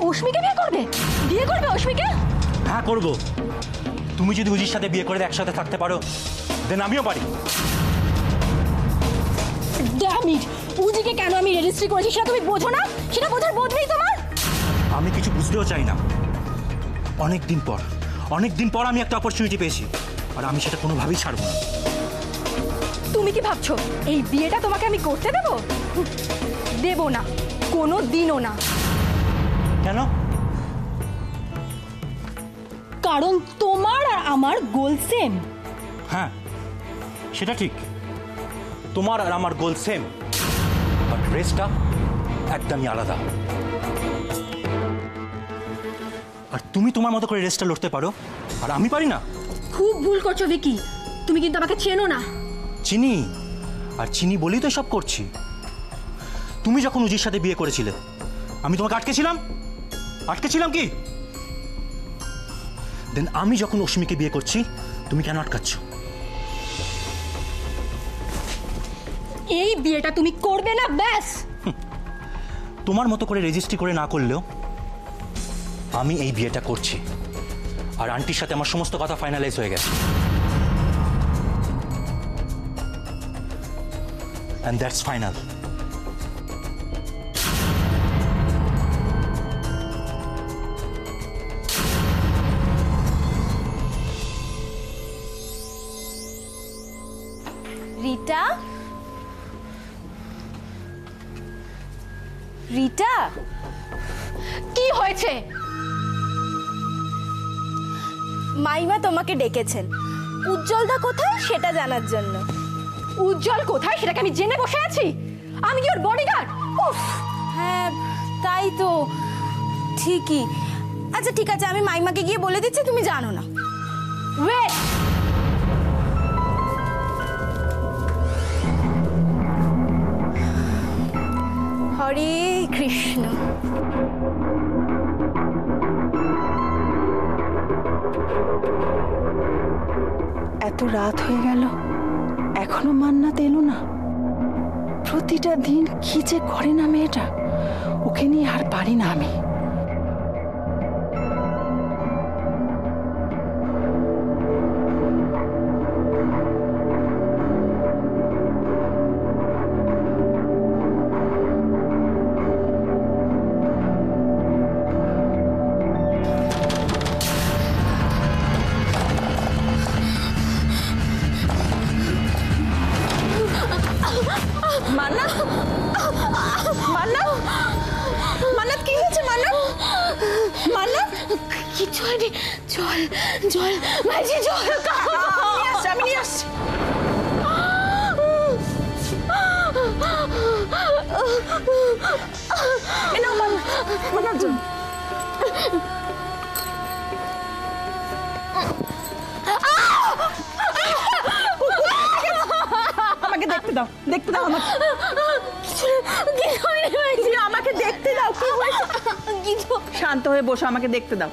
অশ্মিকে বিয়ে করবে? বিয়ে করবে অশ্মিকে? হ্যাঁ করব। তুমি যদি উজির সাথে বিয়ে করে একসাথে থাকতে পারো দেন আমিও পারি। Damn it! উজিকে কেন আমি রেজিস্ট্রি করেছি সেটা তুমি বোঝো না? সেটা বোঝার বোধ নেই তোমার? আমি কিছু বুঝতেও চাই না। অনেক দিন পর আমি একটা অপরচুনিটি পেয়েছি, আর আমি সেটা কোনোভাবেই ছাড়বো না। তুমি কি ভাবছো এই বিয়েটা তোমাকে আমি করতে দেব? দেব না, কোনো দিনও না। কেন? কারণ তোমার আর আমার গোল সেম। হ্যাঁ সেটা ঠিক, তোমার আর আমার গোল সেম, বাট রেসটা একদমই আলাদা। আর তুমি তোমার মতো করে রেসটা লড়তে পারো আর আমি পারি না। খুব ভুল করছো ভিকি, তুমি কিন্তু আমাকে চেনো না। চিনি, আর চিনি বলেই তো সব করছি। তুমি যখন উজির সাথে বিয়ে করেছিলে আমি তোমাকে আটকেছিলাম কি? দেন আমি যখন অশ্মিকে বিয়ে করছি তুমি কেন আটকাচ্ছ? এই বিয়েটা তুমি করবে না ব্যাস। তোমার মতো করে রেজিস্ট্রি করে না করলেও আমি এই বিয়েটা করছি, আর আন্টির সাথে আমার সমস্ত কথা ফাইনালাইজ হয়ে গেছে। And that's final. Rita, Rita, কি হয়েছে? মাইমা তোমাকে ডেকেছেন। উজ্জ্বলদা কোথায় সেটা জানার জন্য। উজ্জ্বল কোথায় সেটাকে আমি জেনে বসে আছি? আমি কি ওর বডিগার্ড? উফ! হ্যাঁ তাই তো, ঠিকই। আচ্ছা ঠিক আছে, আমি মাইমাকে গিয়ে বলে দিচ্ছি, তুমি জানো না। ওয়েট! হরে কৃষ্ণ। এত রাত হয়ে গেল এখনো মান্নাত এলো না। প্রতিটা দিন কি যে করে না মেয়েটা, ওকে নিয়ে আর পারি না আমি। কিছু হয়নি। জল জল মাঝি, জল আমি নিয়ে আসছি। আমাকে দেখতে দাও, দেখতে দাও আমাকে। আমাকে দেখতে দাও। শান্ত হয়ে বসো, আমাকে দেখতে দাও।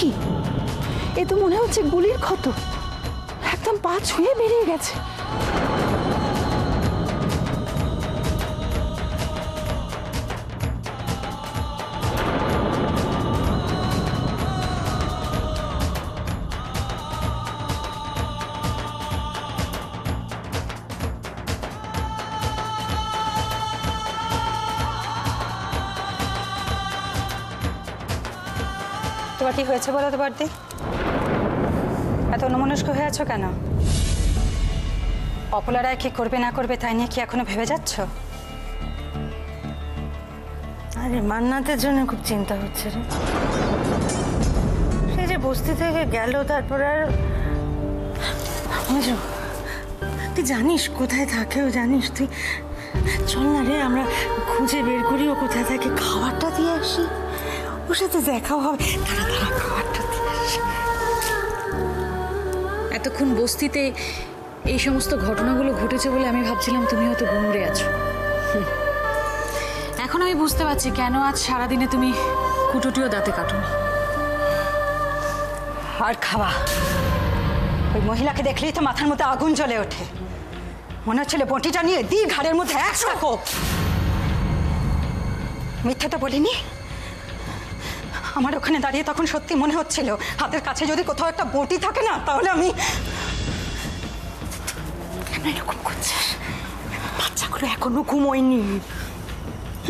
কি, এ তো মনে হচ্ছে গুলির ক্ষত, একদম পা ছুঁয়ে বেরিয়ে গেছে। তোমার কি হয়েছে বলো তো বর্দি? এত অন্যমনস্ক হয়ে আছো কেন? অপলারা কি করবে না করবে তাই নিয়ে কি এখনো ভেবে যাচ্ছ? আরে মান্নাতের জন্য খুব চিন্তা হচ্ছে রে। সে যে বস্তি থেকে গেল, তারপর আর তুই জানিস কোথায় থাকে ও? জানিস তুই? চল না রে, আমরা খুঁজে বের করি ও কোথায় থাকে, খাবারটা দিয়ে আসি, ওর সাথে দেখাও হবে। তারা খাবারটা দিয়ে আসি। এতক্ষণ বস্তিতে এই সমস্ত ঘটনাগুলো ঘটেছে বলে আমি ভাবছিলাম তুমি হয়তো গুমড়ে আছো। এখন আমি বুঝতে পারছি কেন আজ সারাদিনে তুমি কুটুটিও দাঁতে কাটোনি। আর খাওয়া, ওই মহিলাকে দেখলেই তো মাথার মধ্যে আগুন জ্বলে ওঠে। মনে হচ্ছিল বটিটা নিয়ে দি ঘাড়ের মধ্যে একশো কোপ। মিথ্যে তো বলিনি। আমার ওখানে দাঁড়িয়ে তখন সত্যি মনে হচ্ছিল হাতের কাছে যদি কোথাও একটা বটি থাকে না, তাহলে আমি কেন এরকম করছিস? বাচ্চাগুলো এখনো ঘুমোয়নি।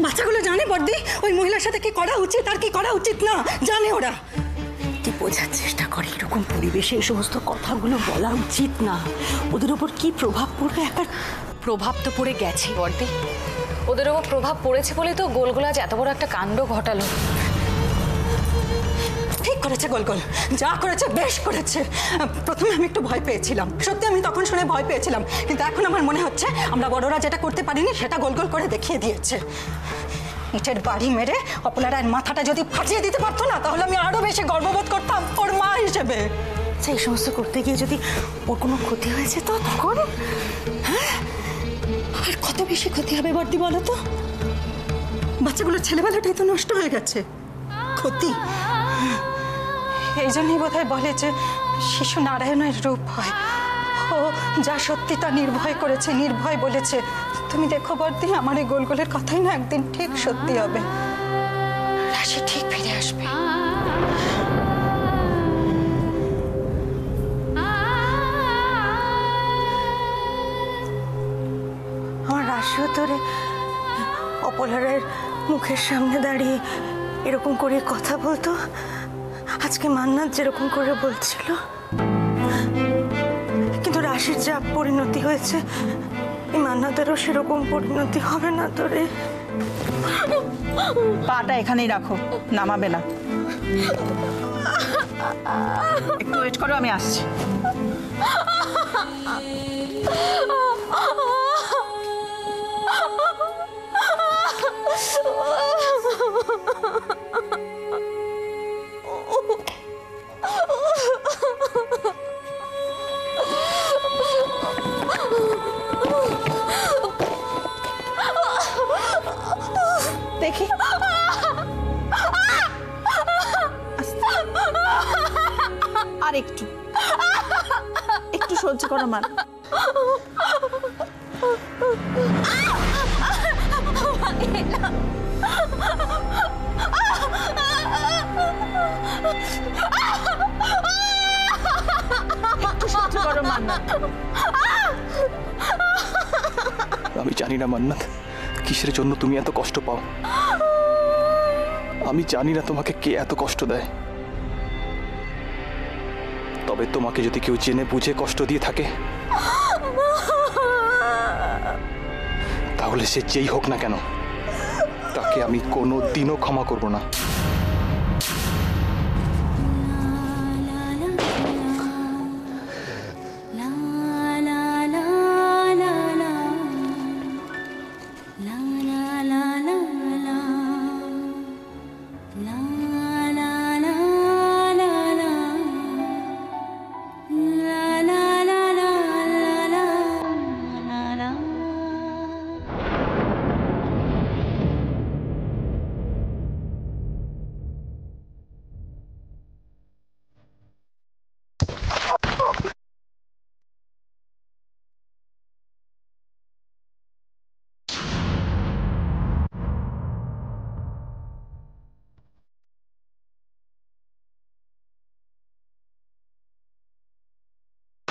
বাচ্চাগুলো জানে বড়দি ওই মহিলার সাথে কি করা উচিত আর কি করা উচিত না, জানে ওরা। তুই বোঝার চেষ্টা করে এরকম পরিবেশে এই সমস্ত কথাগুলো বলা উচিত না। ওদের ওপর কি প্রভাব পড়বে একবার। প্রভাব তো পড়ে গেছে বর্দি, ওদের ওপর প্রভাব পড়েছে বলেই তো গোলগোলা আজ এত বড় একটা কাণ্ড ঘটালো। ঠিক করেছে গোলগোল, যা করেছে বেশ করেছে। প্রথমে আমি একটু ভয় পেয়েছিলাম, সত্যি আমি তখন শুনে ভয় পেয়েছিলাম, কিন্তু এখন আমার মনে হচ্ছে আমরা বড়রা যেটা করতে পারিনি সেটা গোলগোল করে দেখিয়ে দিয়েছে। ইটের বাড়ি মেরে অপলা রায়ের মাথাটা যদি ফাটিয়ে দিতে পারতো না, তাহলে আমি আরো বেশি গর্ববোধ করতাম ওর মা হিসেবে। সেই সমস্ত করতে গিয়ে যদি ওর কোনো ক্ষতি হয়েছে তো তখন হ্যাঁ আর কত বেশি ক্ষতি হবে বর্দি বলো তো? বাচ্চাগুলোর ছেলেবেলাটাই তো নষ্ট হয়ে গেছে। ক্ষতি এই জন্যই বোধহয় বলে যে শিশু নারায়ণের রূপ হয়। ও যা সত্যি তা নির্ভয় করেছে, নির্ভয় বলেছে। তুমি দেখো বর্দি, আমার এই গোলগোলের কথাই না একদিন ঠিক সত্যি হবে। রাশি ঠিক ফিরে আসবে। আমার রাশিও তোরে অপলারের মুখের সামনে দাঁড়িয়ে এরকম করে কথা বলতো, আজকে মান্নাত যেরকম করে বলছিল। কিন্তু রাশির যা পরিণতি হয়েছে, এই মান্নাতেরও সেরকম পরিণতি হবে না তোরে। পাটা এখানেই রাখো, নামাবে না। একটু ওয়েট করো, আমি আসছি। দেখি আর একটু একটু সহ্য করো মান। একটু সহ্য করো মান্নাত। আমি জানি না মান্নাত কিসের জন্য তুমি এত কষ্ট পাও। আমি জানি না তোমাকে কে এত কষ্ট দেয়, তবে তোমাকে যদি কেউ জেনে বুঝে কষ্ট দিয়ে থাকে, তাহলে সে যেই হোক না কেন তাকে আমি কোনো দিনও ক্ষমা করব না।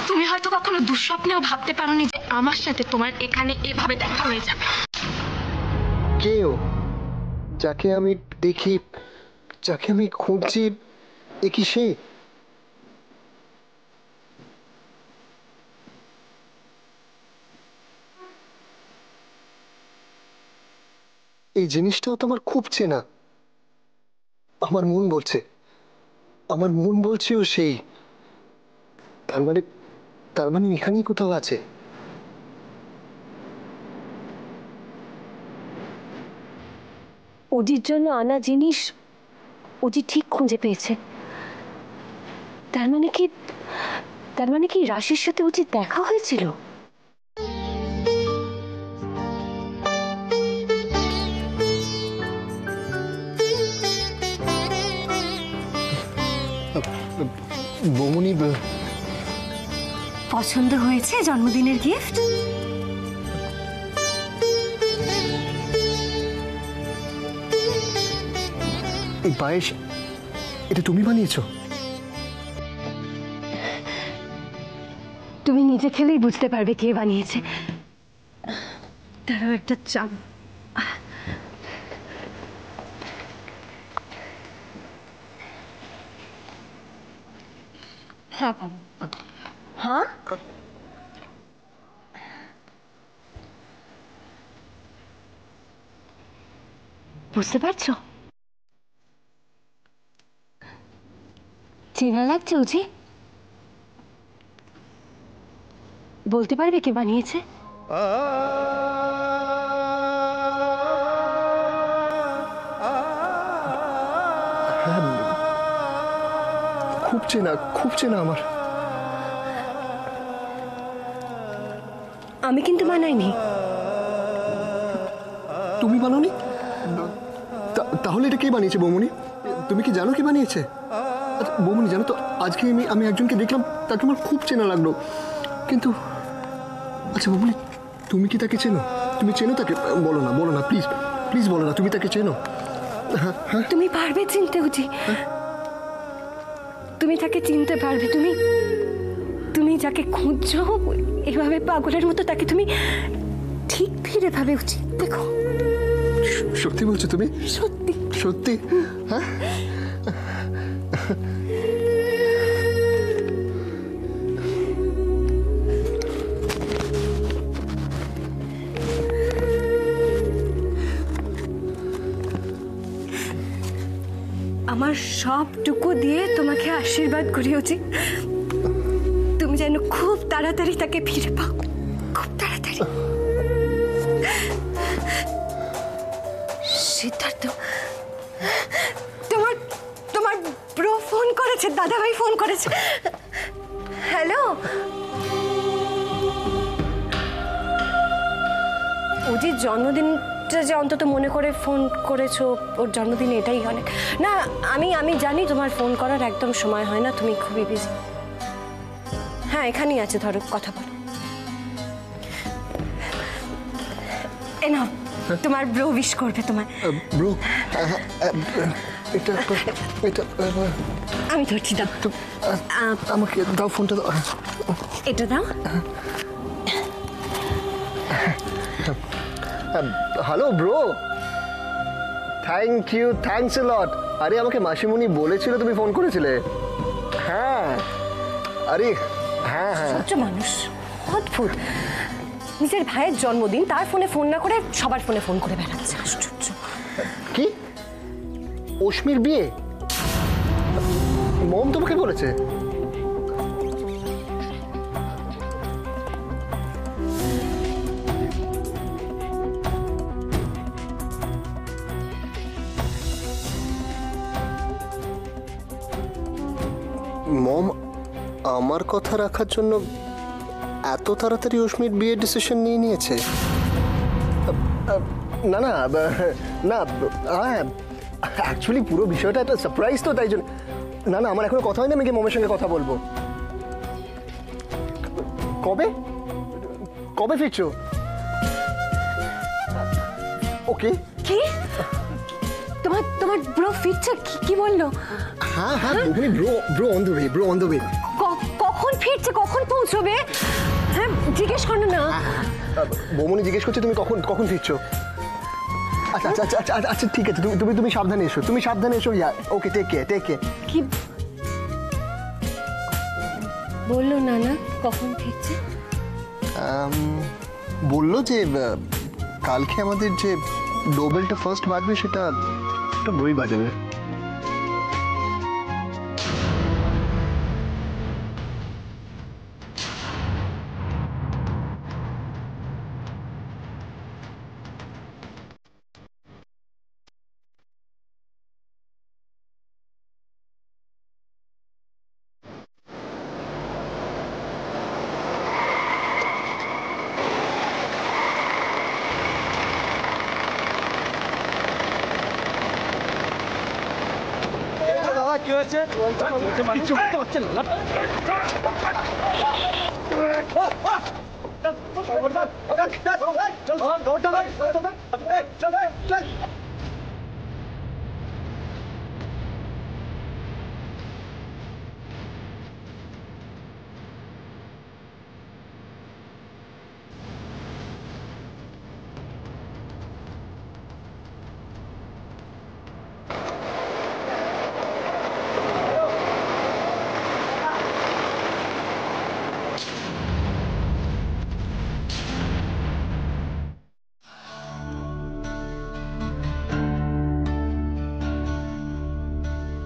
তুমি হয়তো কখনো দুঃস্বপ্নেও ভাবতে পারোনি যে আমার সাথে তোমার এখানে এভাবে দেখা হয়ে যাবে। কেউ যাকে আমি দেখি, যাকে আমি খুঁজছি, এ কি সে? এই জিনিসটাও তো আমার খুব চেনা। আমার মন বলছে, আমার মন বলছে ও সেই। তার মানে এখানেই কোথাও আছে। অজির জন্য আনা জিনিস অজি ঠিক খুঁজে পেয়েছে। তার মানে কি রাশির সাথে অজির দেখা হয়েছিল? বৌমনি, পছন্দ হয়েছে জন্মদিনের গিফট? এই পায়েস এটা তুমি বানিয়েছো? তুমি নিজে খেলেই বুঝতে পারবে কে বানিয়েছে। তারও একটা চাপ। হ্যাঁ বুঝতে পারছো? চেনা লাগছে উজি? বলতে পারবে কে বানিয়েছে? খুব চেনা আমার। আমি কিন্তু বানাইনি। তুমি বানাওনি? তাহলে এটা কে বানিয়েছে বৌমনি? তুমি কি জানো কে বানিয়েছে? আচ্ছা বৌমনি, জানো তো আজকে আমি একজনকে দেখলাম, তাকে আমার খুব চেনা লাগলো, কিন্তু আচ্ছা বৌমনি, তুমি কি তাকে চেনো? তুমি চেনো তাকে? বলো না প্লিজ প্লিজ বলো না, তুমি তাকে চেনো? হ্যাঁ তুমি পারবে চিনতে উজি? তুমি তাকে চিনতে পারবে? তুমি যাকে খুঁজছো এভাবে পাগলের মতো তাকে তুমি ঠিক ফিরে পাবে উচিত। দেখো, সত্যি বলছো তুমি? সত্যি সত্যি? হ্যাঁ আমার সবটুকু দিয়ে তোমাকে আশীর্বাদ করি উচিত। তুমি যেন খুব তাড়াতাড়ি তাকে ফিরে পাও, খুব তাড়াতাড়ি। সিদ্ধার্থ, তোমার ব্রো ফোন করেছে, দাদাভাই ফোন করেছে। হ্যালো, অজির জন্মদিনটা যে অন্তত মনে করে ফোন করেছো, ওর জন্মদিন এটাই অনেক। না, আমি জানি তোমার ফোন করার একদম সময় হয় না, তুমি খুবই বিজি। হ্যাঁ, এখানেই আছে, ধরো কথা বলো। এ নাও, তোমার ব্রো উইশ করবে তোমায়। ব্রো, এটা আমি ধরছি, দাও আমাকে, দাও ফোনটা দাও। এটা দাও। হ্যালো ব্রো, থ্যাংকস এ লট। আরে আমাকে মাসিমণি বলেছিল তুমি ফোন করেছিলে। হ্যাঁ, আরে হ্যাঁ সহ্য মানুষ, অদ্ভুত। নিজের ভাইয়ের জন্মদিন, তার ফোনে ফোন না করে সবার ফোনে ফোন করে বেড়াচ্ছে, আশ্চর্য। কি অশ্মির বিয়ে? মম তোমাকে বলেছে? মম আমার কথা রাখার জন্য এত তাড়াতাড়ি অশ্মির বিয়ের ডিসিশন নিয়ে নিয়েছে? না না না, হ্যাঁ অ্যাকচুয়ালি পুরো বিষয়টা একটা সারপ্রাইজ, তো তাই জন্য। না না, আমার এখনো কথা হয়নি, আমি কি মমের সঙ্গে কথা বলবো। কবে কবে ফিরছো? ওকে। কি তোমার ব্রো ফিরছে? কি বললো? হ্যাঁ হ্যাঁ, ব্রো অন দ্য ওয়ে। কখন ফিরছে, কখন পৌঁছবে? হ্যাঁ জিজ্ঞেস করো না। বৌমনি জিজ্ঞেস করছে তুমি কখন ফিরছো। আচ্ছা আচ্ছা আচ্ছা আচ্ছা আচ্ছা, ঠিক আছে, তুমি সাবধানে এসো। ওকে, টেক কেয়ার। কি বললো না কখন ফিরছে? বললো যে কালকে আমাদের যে ডোবেলটা ফার্স্ট বাজবে সেটা বই বাজাবে। কি হয়েছে? কিছু বুঝতে পারছেন না?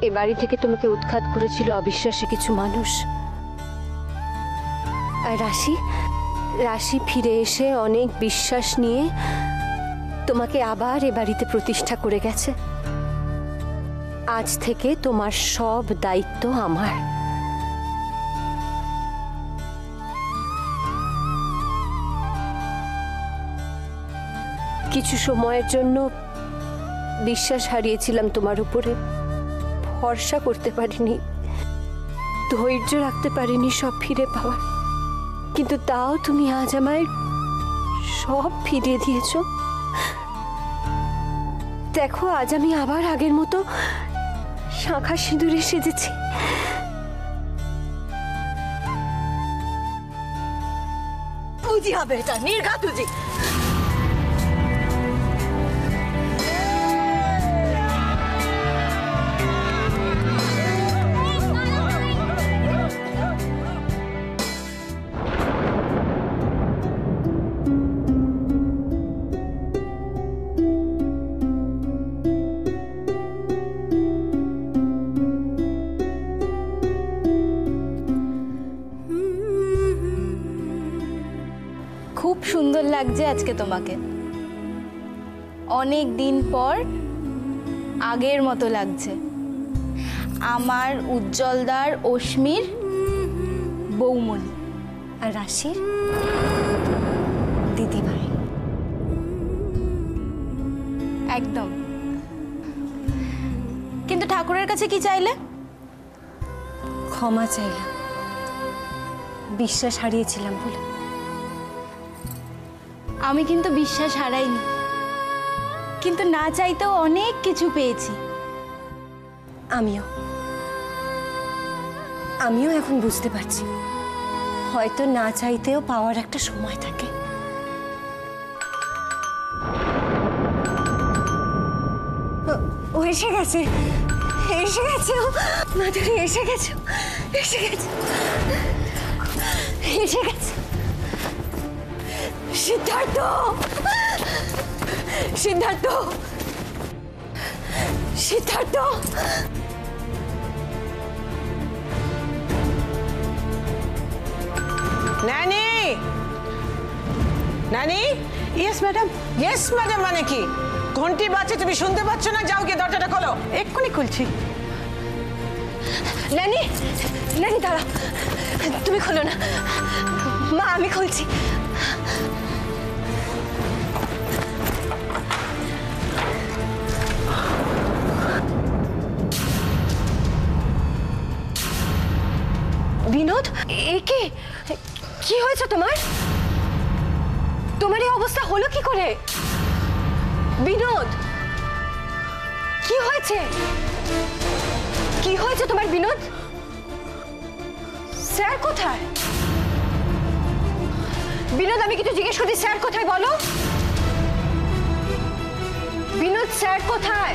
এ বাড়ি থেকে তোমাকে উৎখাত করেছিল অবিশ্বাসী কিছু মানুষ। আর রাশি ফিরে এসে অনেক বিশ্বাস নিয়ে তোমাকে আবার এ বাড়িতে প্রতিষ্ঠা করে গেছে। আজ থেকে তোমার সব দায়িত্ব আমার। কিছু সময়ের জন্য বিশ্বাস হারিয়েছিলাম তোমার উপরে, ভরসা করতে পারিনি, ধৈর্য রাখতে পারিনি সব ফিরে পাওয়ার। কিন্তু তাও তুমি আজ আমায় সব ফিরিয়ে দিয়েছ। দেখো আজ আমি আবার আগের মতো শাঁখা সিঁদুরে সেজেছি। উজি হবে এটা, নির্ঘাত উজি। খুব সুন্দর লাগছে আজকে তোমাকে, অনেক দিন পর আগের মতো লাগছে। আমার উজ্জ্বলদার অশ্মির বৌমনি আর রাশির দিদিভাই। একদম। কিন্তু ঠাকুরের কাছে কি চাইলে? ক্ষমা চাইলাম, বিশ্বাস হারিয়েছিলাম বলে। আমি কিন্তু বিশ্বাস হারাইনি, কিন্তু না চাইতেও অনেক কিছু পেয়েছি। আমিও এখন বুঝতে পারছি, হয়তো না চাইতেও পাওয়ার একটা সময় থাকে। ও এসে গেছে, ও মাধুরী এসে গেছে। সিদ্ধার্থ নানি, ইয়েস ম্যাডাম মানে কি? ঘন্টি বাজছে, তুমি শুনতে পাচ্ছ না? যাও গিয়ে দরজাটা খোলো। এক্ষুনি খুলছি। নানি দাঁড়া, তুমি খোলো না। মা আমি খুলছি। বিনোদ, কি হয়েছে তোমার? তোমার এই অবস্থা হলো কি করে? বিনোদ, কি হয়েছে তোমার? বিনোদ, স্যার কোথায়? বিনোদ, আমি কিছু জিজ্ঞেস করছি, স্যার কোথায় বলো? বিনোদ, স্যার কোথায়?